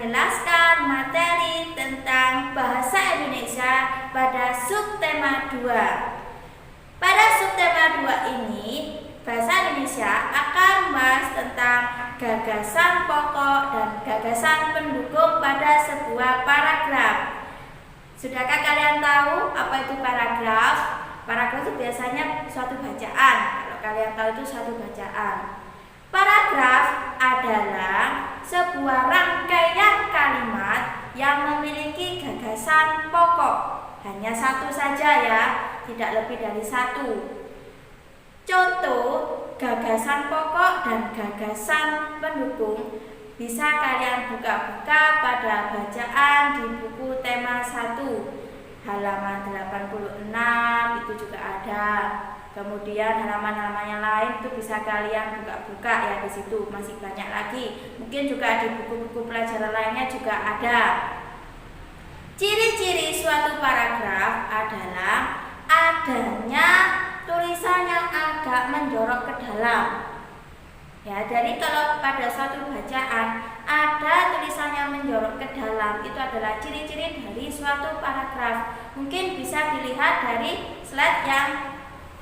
menjelaskan materi tentang bahasa Indonesia pada subtema 2. Pada subtema 2 ini, bahasa Indonesia akan membahas tentang gagasan pokok dan gagasan pendukung pada sebuah paragraf. Sudahkah kalian tahu apa itu paragraf? Paragraf itu biasanya suatu bacaan. Kalau kalian tahu itu suatu bacaan. Paragraf adalah sebuah rangkaian kalimat yang memiliki gagasan pokok. Hanya satu saja ya, tidak lebih dari satu. Contoh gagasan pokok dan gagasan pendukung bisa kalian buka-buka pada bacaan di buku tema 1 halaman 86, itu juga ada. Kemudian halaman-halaman yang lain itu bisa kalian buka-buka ya, di situ masih banyak lagi. Mungkin juga di buku-buku pelajaran lainnya juga ada. Ciri-ciri suatu paragraf adalah adanya tulisan yang agak menjorok ke dalam. Ya, jadi kalau pada suatu bacaan ada tulisan yang menjorok ke dalam, itu adalah ciri-ciri dari suatu paragraf. Mungkin bisa dilihat dari slide yang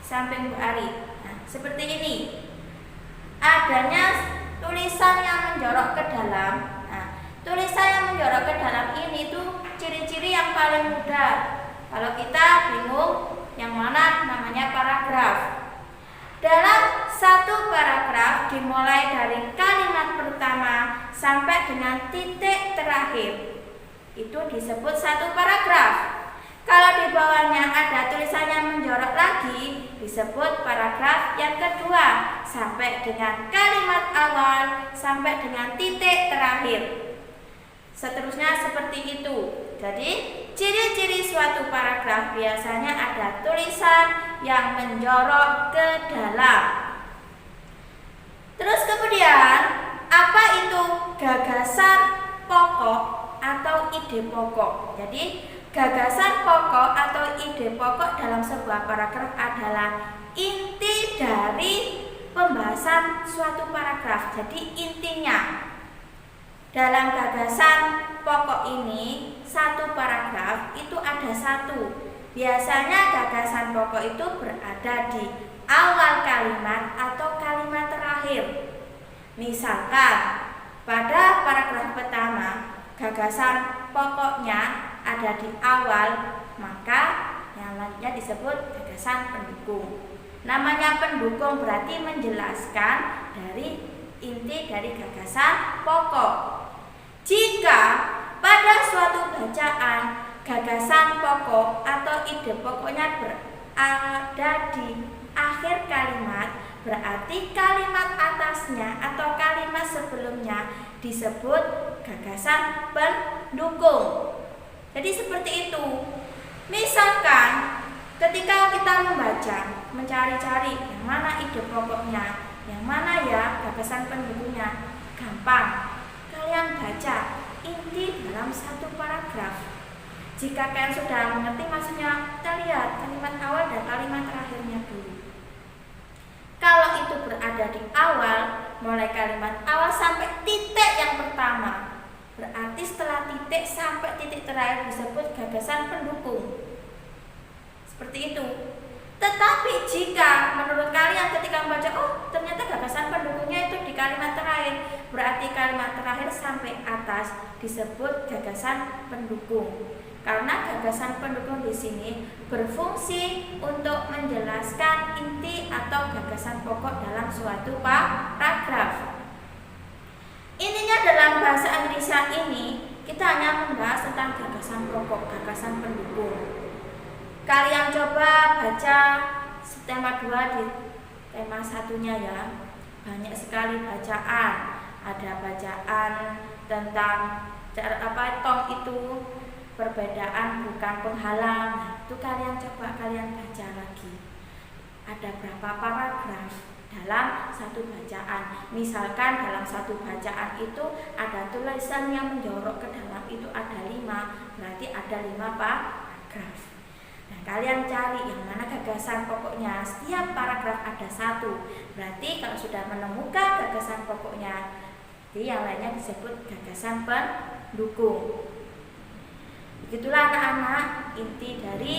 samping Bu Ari. Nah, seperti ini. Adanya tulisan yang menjorok ke dalam. Nah, tulisan yang menjorok ke dalam ini tuh ciri-ciri yang paling mudah. Kalau kita bingung yang mana namanya paragraf. Dalam satu paragraf dimulai dari kalimat pertama sampai dengan titik terakhir, itu disebut satu paragraf. Kalau di bawahnya ada tulisan yang menjorok lagi, disebut paragraf yang kedua, sampai dengan kalimat awal sampai dengan titik terakhir. Seterusnya seperti itu. Jadi ciri-ciri suatu paragraf biasanya ada tulisan yang menjorok ke dalam. Terus kemudian, apa itu gagasan pokok atau ide pokok? Jadi gagasan pokok atau ide pokok dalam sebuah paragraf adalah inti dari pembahasan suatu paragraf. Jadi intinya dalam gagasan pokok ini, satu paragraf itu ada satu. Biasanya gagasan pokok itu berada di awal kalimat atau kalimat terakhir. Misalkan pada paragraf pertama gagasan pokoknya ada di awal, maka yang lainnya disebut gagasan pendukung. Namanya pendukung berarti menjelaskan dari inti dari gagasan pokok. Jika pada suatu bacaan gagasan pokok atau ide pokoknya berada di akhir kalimat, berarti kalimat atasnya atau kalimat sebelumnya disebut gagasan pendukung. Jadi seperti itu. Misalkan ketika kita membaca, mencari-cari yang mana ide pokoknya, yang mana ya gagasan pendukungnya, gampang. Kalian baca inti dalam satu paragraf. Jika kalian sudah mengerti maksudnya, kita lihat kalimat awal dan kalimat terakhirnya dulu. Kalau itu berada di awal, mulai kalimat awal sampai titik yang pertama, berarti setelah titik sampai titik terakhir disebut gagasan pendukung. Seperti itu. Tetapi jika menurut kalian ketika membaca, oh ternyata gagasan pendukungnya itu di kalimat terakhir, berarti kalimat terakhir sampai atas disebut gagasan pendukung. Karena gagasan pendukung di sini berfungsi untuk menjelaskan inti atau gagasan pokok dalam suatu paragraf. Intinya dalam bahasa Indonesia ini kita hanya membahas tentang gagasan pokok, gagasan pendukung. Kalian coba baca tema 2 di tema satunya ya. Banyak sekali bacaan. Ada bacaan tentang tong itu perbedaan bukan penghalang. Itu kalian coba kalian baca lagi. Ada berapa paragraf dalam satu bacaan. Misalkan dalam satu bacaan itu ada tulisan yang menjorok ke dalam, itu ada 5, berarti ada 5 paragraf. Nah, kalian cari yang mana gagasan pokoknya. Setiap paragraf ada 1. Berarti kalau sudah menemukan gagasan pokoknya, yang lainnya disebut gagasan pendukung. mendukung. Begitulah anak-anak inti dari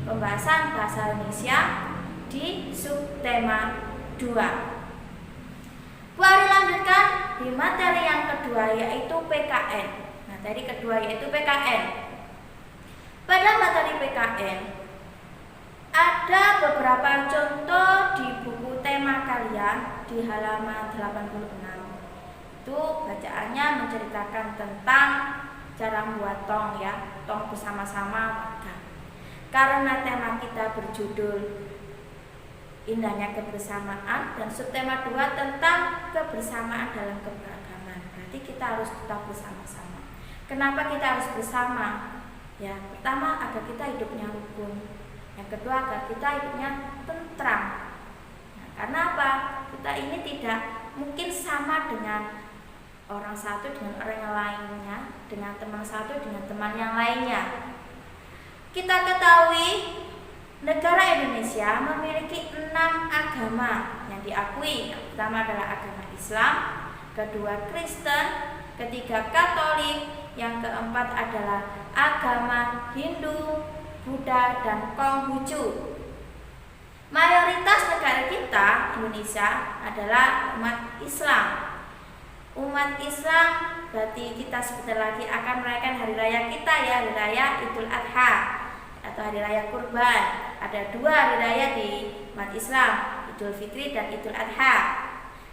pembahasan bahasa Indonesia di subtema 2. Bu Ari lanjutkan di materi yang kedua yaitu PKN. Materi kedua yaitu PKN. Pada materi PKN ada beberapa contoh di buku tema kalian di halaman 86. Itu bacaannya menceritakan tentang cara membuat tong ya, tong bersama-sama warga. Karena tema kita berjudul Indahnya Kebersamaan dan subtema 2 tentang kebersamaan dalam keberagaman. Berarti kita harus tetap bersama-sama. Kenapa kita harus bersama? Ya, pertama agar kita hidupnya rukun. Yang kedua agar kita hidupnya tentram. Nah, karena apa? Kita ini tidak mungkin sama dengan orang satu dengan orang yang lainnya, dengan teman satu dengan teman yang lainnya. Kita ketahui negara Indonesia memiliki 6 agama yang diakui. Yang pertama adalah agama Islam, kedua Kristen, ketiga Katolik, yang keempat adalah agama Hindu, Buddha, dan Konghucu. Mayoritas negara kita, Indonesia, adalah umat Islam. Umat Islam berarti kita sebentar lagi akan merayakan hari raya kita ya, hari raya Idul Adha atau hari raya Kurban. Ada 2 hari raya di umat Islam, Idul Fitri dan Idul Adha.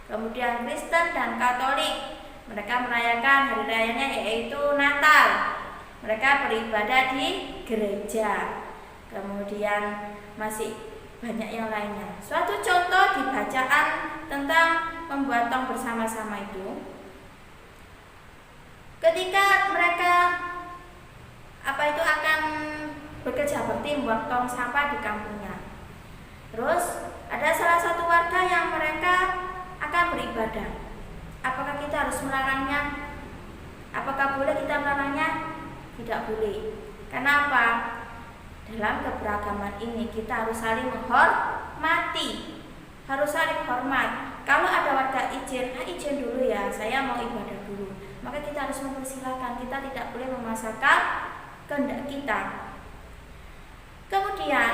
Kemudian Kristen dan Katolik, mereka merayakan hari rayanya yaitu Natal. Mereka beribadah di gereja. Kemudian masih banyak yang lainnya. Suatu contoh di bacaan tentang membuat tong bersama-sama itu, ketika mereka akan bekerja bakti membuat tong sampah di kampungnya. Terus ada salah satu warga yang mereka akan beribadah. Apakah kita harus melarangnya? Apakah boleh kita melarangnya? Tidak boleh. Kenapa? Dalam keberagaman ini kita harus saling menghormati, harus saling hormat. Kalau ada warga izin dulu ya, saya mau ibadah dulu. Maka kita harus mempersilahkan, kita tidak boleh memaksakan kehendak kita. Kemudian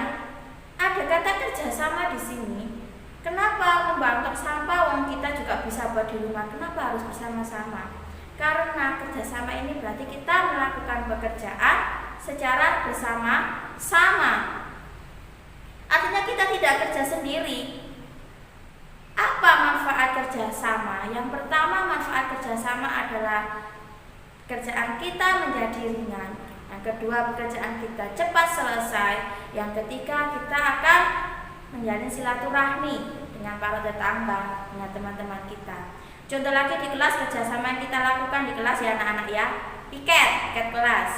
ada kata kerjasama di sini. Kenapa membantu sampah wong kita juga bisa buat di rumah? Kenapa harus bersama-sama? Karena kerjasama ini berarti kita melakukan pekerjaan secara bersama-sama. Artinya kita tidak kerja sendiri. Apa manfaat kerjasama? Yang pertama, manfaat kerjasama adalah kerjaan kita menjadi ringan. Yang kedua, pekerjaan kita cepat selesai. Yang ketiga, kita akan menjalin silaturahmi dengan para tetangga, dengan teman-teman kita. Contoh lagi di kelas kerjasama yang kita lakukan di kelas ya anak-anak ya, piket kelas.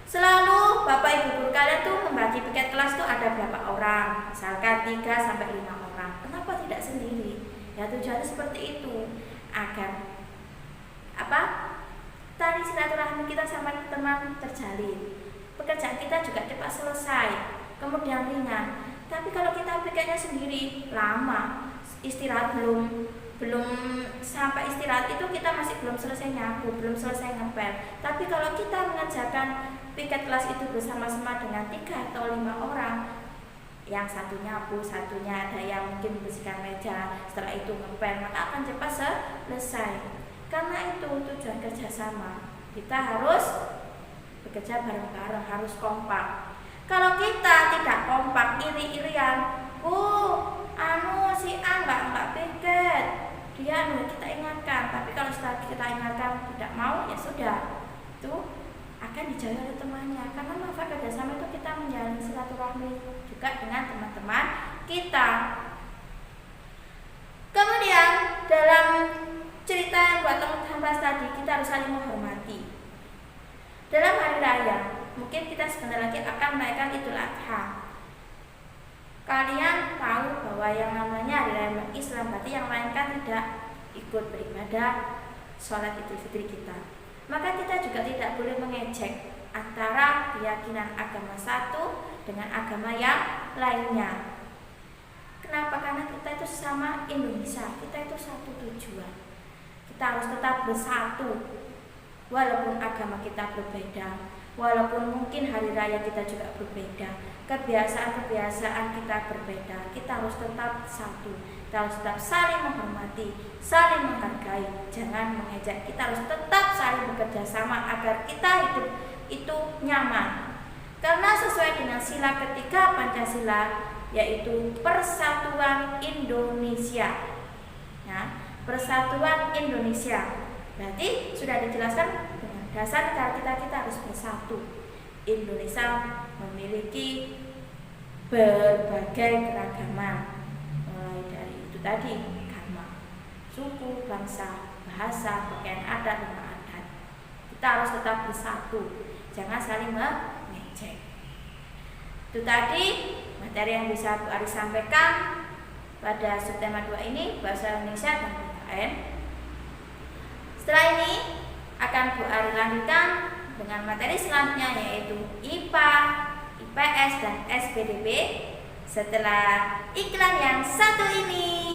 Selalu Bapak Ibu guru kalian tuh membagi piket kelas tuh ada berapa orang, misalkan 3 sampai 5 orang. Kenapa tidak sendiri? Ya tujuannya seperti itu agar tali silaturahmi kita sama teman terjalin. Pekerjaan kita juga cepat selesai, kemudian ringan. Tapi kalau kita pikirnya sendiri lama, istirahat belum sampai istirahat itu kita masih belum selesai nyapu, belum selesai ngepel. Tapi kalau kita mengerjakan piket kelas itu bersama-sama dengan 3 atau 5 orang, yang satu nyapu, satunya ada yang mungkin membersihkan meja, setelah itu ngepel, maka akan cepat selesai. Karena itu tujuan kerjasama, kita harus bekerja bareng-bareng, harus kompak. Kalau kita tidak kompak, iri-irian, si A nggak piket, dia kita ingatkan. Tapi kalau setelah kita ingatkan tidak mau, ya sudah, itu akan dijauhi oleh temannya. Karena manfaat kerjasama itu kita menjalin silaturahmi juga dengan teman-teman kita. Kemudian dalam cerita yang buat teman-teman tadi, kita harus saling menghormati. Dalam hari raya, mungkin kita sebentar lagi akan merayakan Idul Adha. Kalian tahu bahwa yang namanya hari raya Islam, berarti yang lain kan tidak ikut beribadah sholat Idul Fitri kita. Maka kita juga tidak boleh mengejek antara keyakinan agama satu dengan agama yang lainnya. Kenapa? Karena kita itu sama Indonesia, kita itu satu tujuan. Kita harus tetap bersatu. walaupun agama kita berbeda, walaupun mungkin hari raya kita juga berbeda, kebiasaan-kebiasaan kita berbeda, kita harus tetap satu. Kita harus tetap saling menghormati, saling menghargai, jangan mengejek. Kita harus tetap saling bekerja sama agar kita hidup itu nyaman. Karena sesuai dengan sila ketiga Pancasila, yaitu Persatuan Indonesia. Nah, Persatuan Indonesia berarti sudah dijelaskan dengan dasar negara kita harus bersatu. Indonesia memiliki berbagai keragaman, mulai dari itu tadi agama, suku, bangsa, bahasa, pakaian adat, rumah adat. Kita harus tetap bersatu, jangan saling mengejek. Itu tadi materi yang bisa Bu Ari sampaikan pada subtema 2 ini, bahasa Indonesia dan PKN. Setelah ini akan Bu Ari lanjutkan dengan materi selanjutnya, yaitu IPA, IPS, dan SPDB setelah iklan yang satu ini.